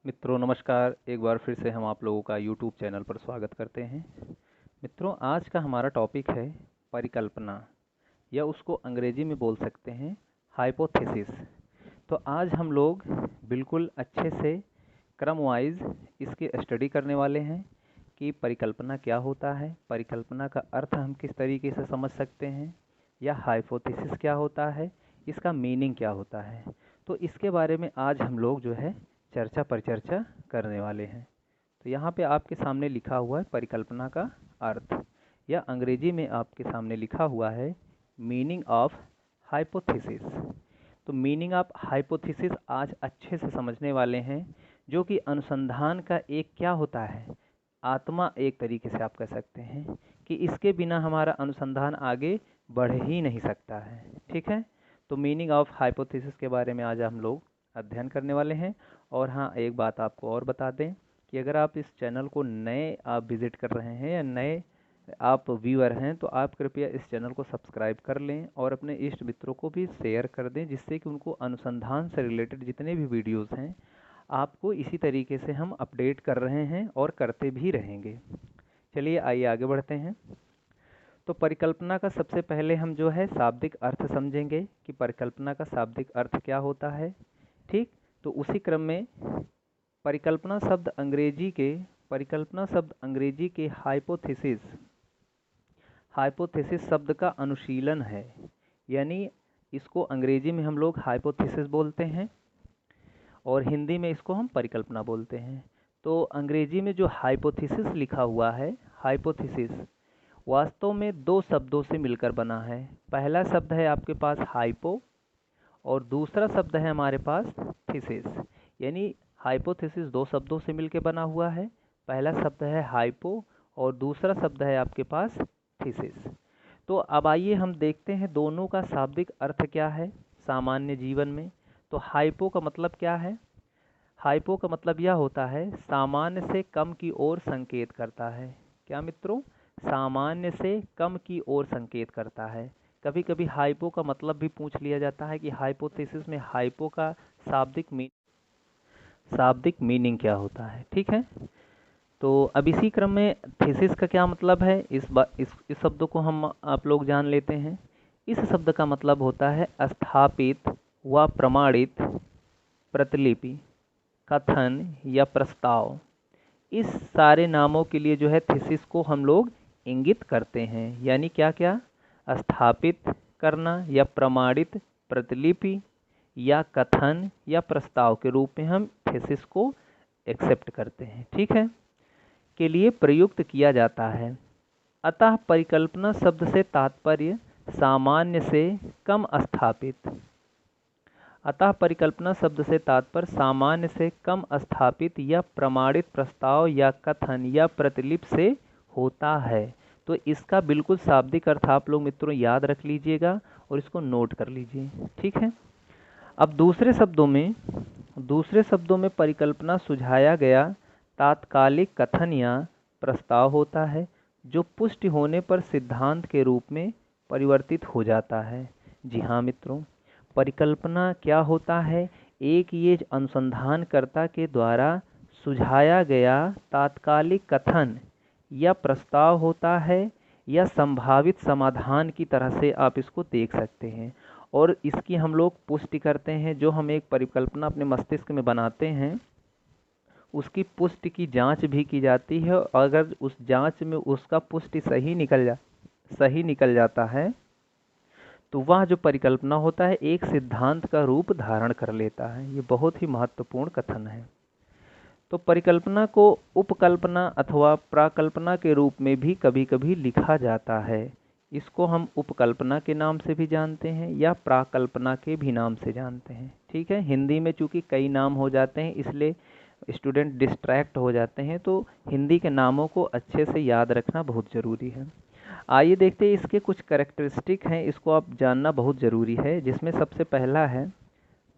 मित्रों नमस्कार। एक बार फिर से हम आप लोगों का यूट्यूब चैनल पर स्वागत करते हैं। मित्रों आज का हमारा टॉपिक है परिकल्पना, या उसको अंग्रेजी में बोल सकते हैं हाइपोथेसिस। तो आज हम लोग बिल्कुल अच्छे से क्रम वाइज इसकी स्टडी करने वाले हैं कि परिकल्पना क्या होता है, परिकल्पना का अर्थ हम किस तरीके से समझ सकते हैं, या हाइपोथेसिस क्या होता है, इसका मीनिंग क्या होता है। तो इसके बारे में आज हम लोग जो है चर्चा पर चर्चा करने वाले हैं। तो यहाँ पे आपके सामने लिखा हुआ है परिकल्पना का अर्थ, या अंग्रेजी में आपके सामने लिखा हुआ है मीनिंग ऑफ हाइपोथेसिस। तो मीनिंग ऑफ हाइपोथेसिस आज अच्छे से समझने वाले हैं, जो कि अनुसंधान का एक क्या होता है, आत्मा एक तरीके से आप कह सकते हैं कि इसके बिना हमारा अनुसंधान आगे बढ़ ही नहीं सकता है। ठीक है, तो मीनिंग ऑफ हाइपोथेसिस के बारे में आज हम लोग अध्ययन करने वाले हैं। और हाँ, एक बात आपको और बता दें कि अगर आप इस चैनल को नए आप विज़िट कर रहे हैं या नए आप व्यूअर हैं, तो आप कृपया इस चैनल को सब्सक्राइब कर लें और अपने इष्ट मित्रों को भी शेयर कर दें, जिससे कि उनको अनुसंधान से रिलेटेड जितने भी वीडियोस हैं आपको इसी तरीके से हम अपडेट कर रहे हैं और करते भी रहेंगे। चलिए आइए आगे बढ़ते हैं। तो परिकल्पना का सबसे पहले हम जो है शाब्दिक अर्थ समझेंगे कि परिकल्पना का शाब्दिक अर्थ क्या होता है। ठीक, तो उसी क्रम में परिकल्पना शब्द अंग्रेजी के हाइपोथेसिस शब्द का अनुशीलन है, यानी इसको अंग्रेजी में हम लोग हाइपोथेसिस बोलते हैं और हिंदी में इसको हम परिकल्पना बोलते हैं। तो अंग्रेजी में जो हाइपोथेसिस लिखा हुआ है, हाइपोथेसिस वास्तव में दो शब्दों से मिलकर बना है। पहला शब्द है आपके पास हाइपो और दूसरा शब्द है हमारे पास थीसिस, यानी हाइपोथेसिस दो शब्दों से मिलकर बना हुआ है। पहला शब्द है हाइपो और दूसरा शब्द है आपके पास थीसिस। तो अब आइए हम देखते हैं दोनों का शाब्दिक अर्थ क्या है सामान्य जीवन में। तो हाइपो का मतलब क्या है? हाइपो का मतलब यह होता है सामान्य से कम की ओर संकेत करता है। क्या मित्रों? सामान्य से कम की ओर संकेत करता है। कभी कभी हाइपो का मतलब भी पूछ लिया जाता है कि हाइपोथेसिस में हाइपो का शाब्दिक मीनिंग क्या होता है। ठीक है, तो अब इसी क्रम में थीसिस का क्या मतलब है, इस शब्द को हम आप लोग जान लेते हैं। इस शब्द का मतलब होता है स्थापित व प्रमाणित प्रतिलिपि, कथन या प्रस्ताव। इस सारे नामों के लिए जो है थीसिस को हम लोग इंगित करते हैं, यानी क्या क्या? स्थापित करना या प्रमाणित प्रतिलिपि या कथन या प्रस्ताव के रूप में हम थीसिस को एक्सेप्ट करते हैं। ठीक है, के लिए प्रयुक्त किया जाता है। अतः परिकल्पना शब्द से तात्पर्य सामान्य से कम स्थापित सामान्य से कम स्थापित या प्रमाणित प्रस्ताव या कथन या प्रतिलिपि से होता है। तो इसका बिल्कुल शाब्दिक अर्थ आप लोग मित्रों याद रख लीजिएगा और इसको नोट कर लीजिए। ठीक है, अब दूसरे शब्दों में परिकल्पना सुझाया गया तात्कालिक कथन या प्रस्ताव होता है, जो पुष्टि होने पर सिद्धांत के रूप में परिवर्तित हो जाता है। जी हाँ मित्रों, परिकल्पना क्या होता है? एक ये अनुसंधानकर्ता के द्वारा सुझाया गया तात्कालिक कथन या प्रस्ताव होता है, या संभावित समाधान की तरह से आप इसको देख सकते हैं। और इसकी हम लोग पुष्टि करते हैं। जो हम एक परिकल्पना अपने मस्तिष्क में बनाते हैं, उसकी पुष्टि की जांच भी की जाती है। अगर उस जांच में उसका पुष्टि सही निकल जाता है, तो वह जो परिकल्पना होता है एक सिद्धांत का रूप धारण कर लेता है। ये बहुत ही महत्वपूर्ण कथन है। तो परिकल्पना को उपकल्पना अथवा प्राकल्पना के रूप में भी कभी कभी लिखा जाता है। इसको हम उपकल्पना के नाम से भी जानते हैं या प्राकल्पना के भी नाम से जानते हैं। ठीक है, हिंदी में चूंकि कई नाम हो जाते हैं इसलिए स्टूडेंट डिस्ट्रैक्ट हो जाते हैं, तो हिंदी के नामों को अच्छे से याद रखना बहुत ज़रूरी है। आइए देखते हैं इसके कुछ कैरेक्टरिस्टिक हैं, इसको आप जानना बहुत ज़रूरी है। जिसमें सबसे पहला है,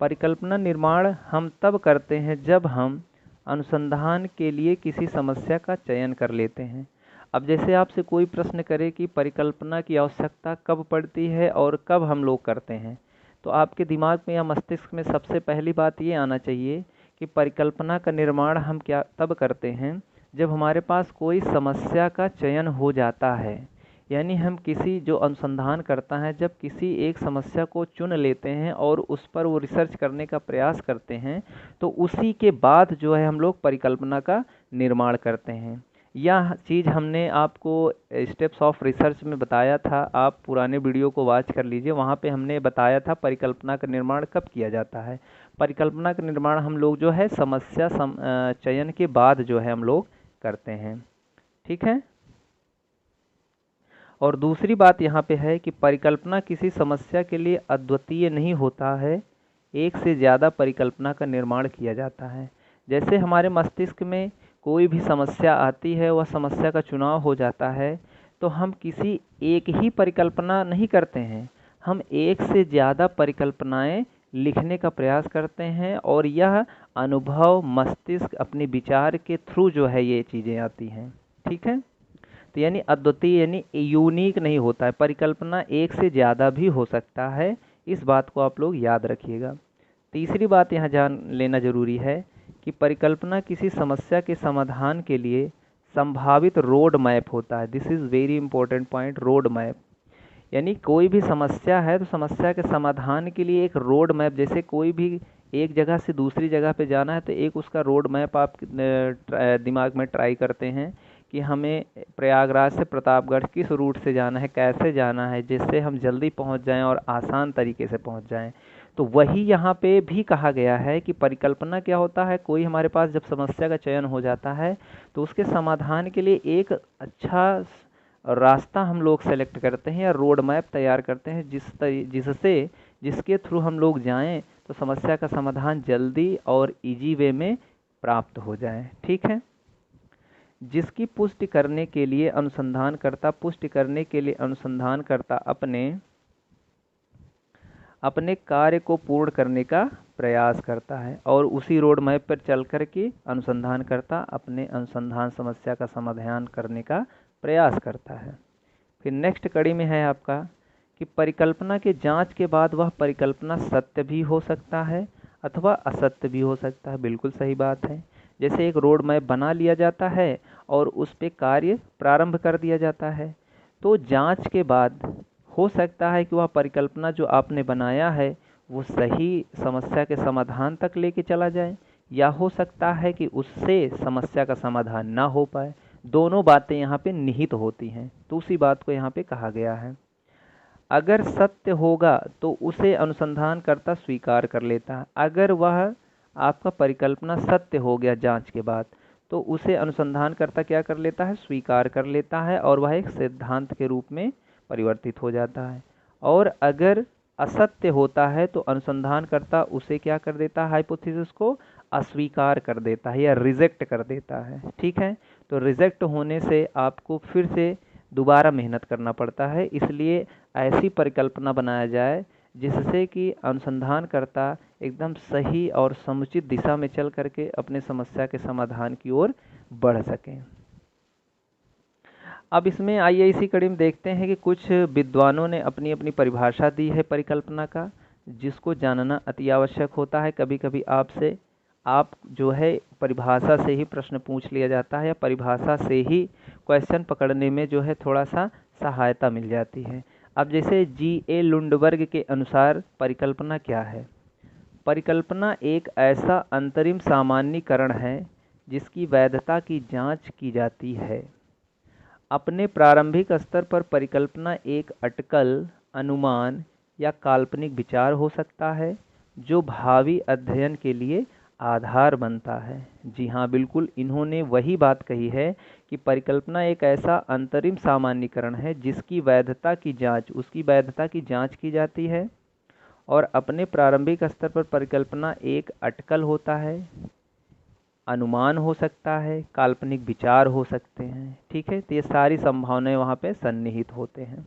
परिकल्पना निर्माण हम तब करते हैं जब हम अनुसंधान के लिए किसी समस्या का चयन कर लेते हैं। अब जैसे आपसे कोई प्रश्न करे कि परिकल्पना की आवश्यकता कब पड़ती है और कब हम लोग करते हैं, तो आपके दिमाग में या मस्तिष्क में सबसे पहली बात ये आना चाहिए कि परिकल्पना का निर्माण हम क्या तब करते हैं जब हमारे पास कोई समस्या का चयन हो जाता है। यानी हम किसी जो अनुसंधान करता है जब किसी एक समस्या को चुन लेते हैं और उस पर वो रिसर्च करने का प्रयास करते हैं, तो उसी के बाद जो है हम लोग परिकल्पना का निर्माण करते हैं। यह चीज़ हमने आपको स्टेप्स ऑफ रिसर्च में बताया था, आप पुराने वीडियो को वॉच कर लीजिए, वहाँ पे हमने बताया था परिकल्पना का निर्माण कब किया जाता है। परिकल्पना का निर्माण हम लोग जो है समस्या चयन के बाद जो है हम लोग करते हैं। ठीक है। और दूसरी बात यहाँ पे है कि परिकल्पना किसी समस्या के लिए अद्वितीय नहीं होता है, एक से ज़्यादा परिकल्पना का निर्माण किया जाता है। जैसे हमारे मस्तिष्क में कोई भी समस्या आती है, वह समस्या का चुनाव हो जाता है, तो हम किसी एक ही परिकल्पना नहीं करते हैं, हम एक से ज़्यादा परिकल्पनाएं लिखने का प्रयास करते हैं और यह अनुभव मस्तिष्क अपने विचार के थ्रू जो है ये चीज़ें आती हैं। ठीक है। तो यानी अद्वितीय यानी यूनिक नहीं होता है, परिकल्पना एक से ज़्यादा भी हो सकता है, इस बात को आप लोग याद रखिएगा। तीसरी बात यहाँ जान लेना ज़रूरी है कि परिकल्पना किसी समस्या के समाधान के लिए संभावित रोड मैप होता है। This is very important point, road map. यानी कोई भी समस्या है तो समस्या के समाधान के लिए एक रोड मैप, जैसे कोई भी एक जगह से दूसरी जगह पे जाना है तो एक उसका रोड मैप आप दिमाग में ट्राई करते हैं कि हमें प्रयागराज से प्रतापगढ़ किस रूट से जाना है, कैसे जाना है, जिससे हम जल्दी पहुंच जाएं और आसान तरीके से पहुंच जाएं। तो वही यहाँ पे भी कहा गया है कि परिकल्पना क्या होता है, कोई हमारे पास जब समस्या का चयन हो जाता है तो उसके समाधान के लिए एक अच्छा रास्ता हम लोग सेलेक्ट करते हैं या रोड मैप तैयार करते हैं, जिसके थ्रू हम लोग जाएं तो समस्या का समाधान जल्दी और इजी वे में प्राप्त हो जाए। ठीक है। जिसकी पुष्टि करने के लिए अनुसंधानकर्ता अपने कार्य को पूर्ण करने का प्रयास करता है और उसी रोड मैप पर चल कर के अनुसंधानकर्ता अपने अनुसंधान समस्या का समाधान करने का प्रयास करता है। फिर नेक्स्ट कड़ी में है आपका कि परिकल्पना के जांच के बाद वह परिकल्पना सत्य भी हो सकता है अथवा असत्य भी हो सकता है। बिल्कुल सही बात है। जैसे एक रोड मैप बना लिया जाता है और उस पे कार्य प्रारंभ कर दिया जाता है, तो जांच के बाद हो सकता है कि वह परिकल्पना जो आपने बनाया है वो सही समस्या के समाधान तक लेके चला जाए, या हो सकता है कि उससे समस्या का समाधान ना हो पाए। दोनों बातें यहाँ पे निहित होती हैं, तो उसी बात को यहाँ पे कहा गया है। अगर सत्य होगा तो उसे अनुसंधानकर्ता स्वीकार कर लेता है। अगर वह आपका परिकल्पना सत्य हो गया जांच के बाद, तो उसे अनुसंधानकर्ता क्या कर लेता है, स्वीकार कर लेता है और वह एक सिद्धांत के रूप में परिवर्तित हो जाता है। और अगर असत्य होता है तो अनुसंधानकर्ता उसे क्या कर देता है, हाइपोथेसिस को अस्वीकार कर देता है या रिजेक्ट कर देता है। ठीक है। तो रिजेक्ट होने से आपको फिर से दोबारा मेहनत करना पड़ता है, इसलिए ऐसी परिकल्पना बनाया जाए जिससे कि अनुसंधानकर्ता एकदम सही और समुचित दिशा में चल करके अपने समस्या के समाधान की ओर बढ़ सकें। अब इसमें आइए इसी कड़ी में देखते हैं कि कुछ विद्वानों ने अपनी अपनी परिभाषा दी है परिकल्पना का, जिसको जानना अति आवश्यक होता है। कभी कभी आपसे आप जो है परिभाषा से ही प्रश्न पूछ लिया जाता है या परिभाषा से ही क्वेश्चन पकड़ने में जो है थोड़ा सा सहायता मिल जाती है। अब जैसे G.A. लुंडबर्ग के अनुसार परिकल्पना क्या है। परिकल्पना एक ऐसा अंतरिम सामान्यीकरण है जिसकी वैधता की जांच की जाती है। अपने प्रारंभिक स्तर पर परिकल्पना एक अटकल, अनुमान या काल्पनिक विचार हो सकता है जो भावी अध्ययन के लिए आधार बनता है। जी हाँ, बिल्कुल इन्होंने वही बात कही है कि परिकल्पना एक ऐसा अंतरिम सामान्यीकरण है जिसकी वैधता की जांच, उसकी वैधता की जांच की जाती है। और अपने प्रारंभिक स्तर पर परिकल्पना एक अटकल होता है, अनुमान हो सकता है, काल्पनिक विचार हो सकते हैं। ठीक है। तो ये सारी संभावनाएं वहाँ पे सन्निहित होते हैं।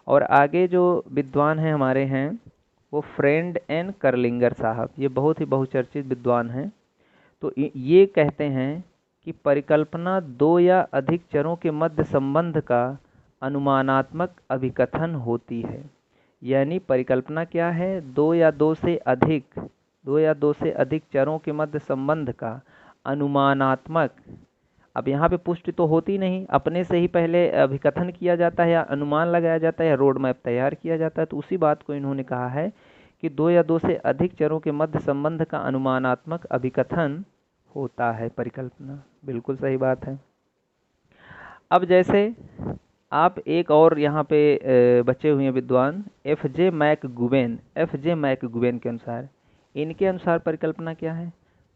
और आगे जो विद्वान हैं हमारे हैं वो फ्रेंड एंड कर्लिंगर साहब, ये बहुत ही बहुचर्चित विद्वान हैं। तो ये कहते हैं कि परिकल्पना दो या अधिक चरों के मध्य संबंध का अनुमानात्मक अभिकथन होती है। यानी परिकल्पना क्या है, दो या दो से अधिक दो या दो से अधिक चरों के मध्य संबंध का अनुमानात्मक, अब यहाँ पे पुष्टि तो होती नहीं, अपने से ही पहले अभिकथन किया जाता है या अनुमान लगाया जाता है या रोड मैप तैयार किया जाता है। तो उसी बात को इन्होंने कहा है कि दो या दो से अधिक चरों के मध्य संबंध का अनुमानात्मक अभिकथन होता है परिकल्पना। बिल्कुल सही बात है। अब जैसे आप एक और यहाँ पे बचे हुए हैं विद्वान एफ.जे. मैकगुवेन के अनुसार, इनके अनुसार परिकल्पना क्या है?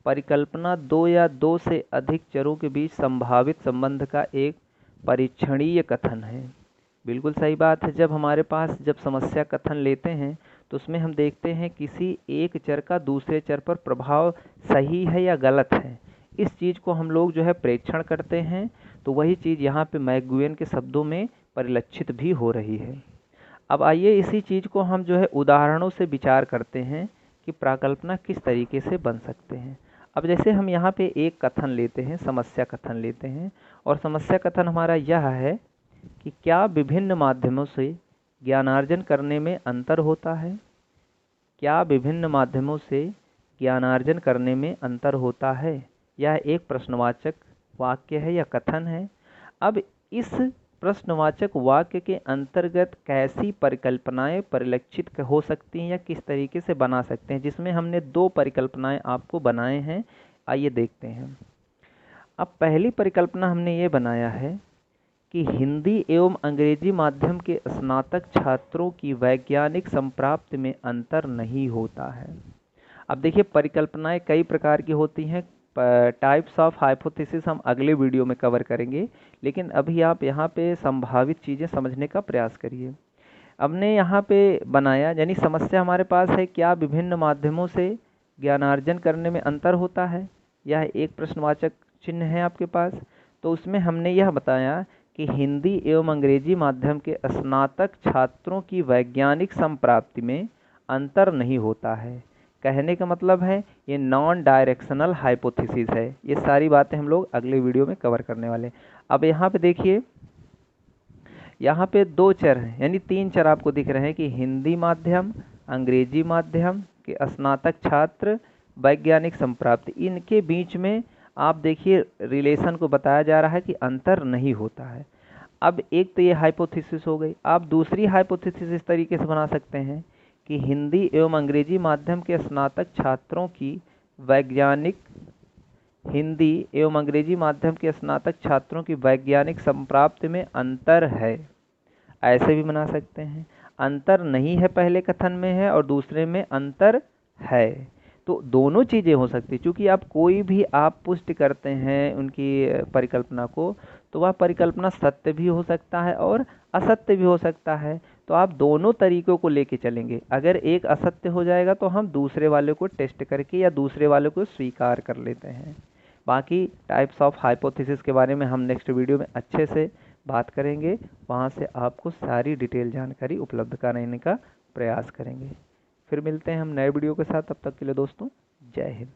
परिकल्पना दो या दो से अधिक चरों के बीच संभावित संबंध का एक परीक्षणीय कथन है। बिल्कुल सही बात है। जब हमारे पास जब समस्या कथन लेते हैं तो उसमें हम देखते हैं किसी एक चर का दूसरे चर पर प्रभाव सही है या गलत है, इस चीज़ को हम लोग जो है प्रेक्षण करते हैं। तो वही चीज़ यहाँ पे मैकगुवेन के शब्दों में परिलक्षित भी हो रही है। अब आइए इसी चीज़ को हम जो है उदाहरणों से विचार करते हैं कि प्राकल्पना किस तरीके से बन सकते हैं। अब जैसे हम यहाँ पे एक कथन लेते हैं, समस्या कथन लेते हैं, और समस्या कथन हमारा यह है कि क्या विभिन्न माध्यमों से ज्ञानार्जन करने में अंतर होता है? क्या विभिन्न माध्यमों से ज्ञानार्जन करने में अंतर होता है? यह एक प्रश्नवाचक वाक्य है या कथन है। अब इस प्रश्नवाचक वाक्य के अंतर्गत कैसी परिकल्पनाएं परिलक्षित हो सकती हैं या किस तरीके से बना सकते हैं, जिसमें हमने दो परिकल्पनाएं आपको बनाए हैं। आइए देखते हैं। अब पहली परिकल्पना हमने ये बनाया है कि हिंदी एवं अंग्रेजी माध्यम के स्नातक छात्रों की वैज्ञानिक संप्राप्ति में अंतर नहीं होता है। अब देखिए परिकल्पनाएं कई प्रकार की होती हैं। टाइप्स ऑफ हाइपोथेसिस हम अगले वीडियो में कवर करेंगे, लेकिन अभी आप यहाँ पे संभावित चीज़ें समझने का प्रयास करिए। हमने यहाँ पे बनाया, यानी समस्या हमारे पास है, क्या विभिन्न माध्यमों से ज्ञानार्जन करने में अंतर होता है? यह एक प्रश्नवाचक चिन्ह है आपके पास। तो उसमें हमने यह बताया कि हिंदी एवं अंग्रेजी माध्यम के स्नातक छात्रों की वैज्ञानिक संप्राप्ति में अंतर नहीं होता है। कहने का मतलब है ये नॉन डायरेक्शनल हाइपोथेसिस है। ये सारी बातें हम लोग अगले वीडियो में कवर करने वाले हैं। अब यहाँ पे देखिए, यहाँ पे दो चर हैं, यानी तीन चर आपको दिख रहे हैं कि हिंदी माध्यम, अंग्रेजी माध्यम के स्नातक छात्र, वैज्ञानिक संप्राप्ति। इनके बीच में आप देखिए रिलेशन को बताया जा रहा है कि अंतर नहीं होता है। अब एक तो ये हाइपोथेसिस हो गई। आप दूसरी हाइपोथेसिस इस तरीके से बना सकते हैं कि हिंदी एवं अंग्रेजी माध्यम के स्नातक छात्रों की वैज्ञानिक वैज्ञानिक संप्राप्ति में अंतर है। ऐसे भी बना सकते हैं। अंतर नहीं है पहले कथन में है और दूसरे में अंतर है। तो दोनों चीज़ें हो सकती, क्योंकि आप कोई भी आप पुष्टि करते हैं उनकी परिकल्पना को, तो वह परिकल्पना सत्य भी हो सकता है और असत्य भी हो सकता है। तो आप दोनों तरीकों को लेके चलेंगे। अगर एक असत्य हो जाएगा तो हम दूसरे वाले को टेस्ट करके या दूसरे वाले को स्वीकार कर लेते हैं। बाकी टाइप्स ऑफ हाइपोथेसिस के बारे में हम नेक्स्ट वीडियो में अच्छे से बात करेंगे। वहाँ से आपको सारी डिटेल जानकारी उपलब्ध कराने का प्रयास करेंगे। फिर मिलते हैं हम नए वीडियो के साथ। तब तक के लिए दोस्तों, जय हिंद।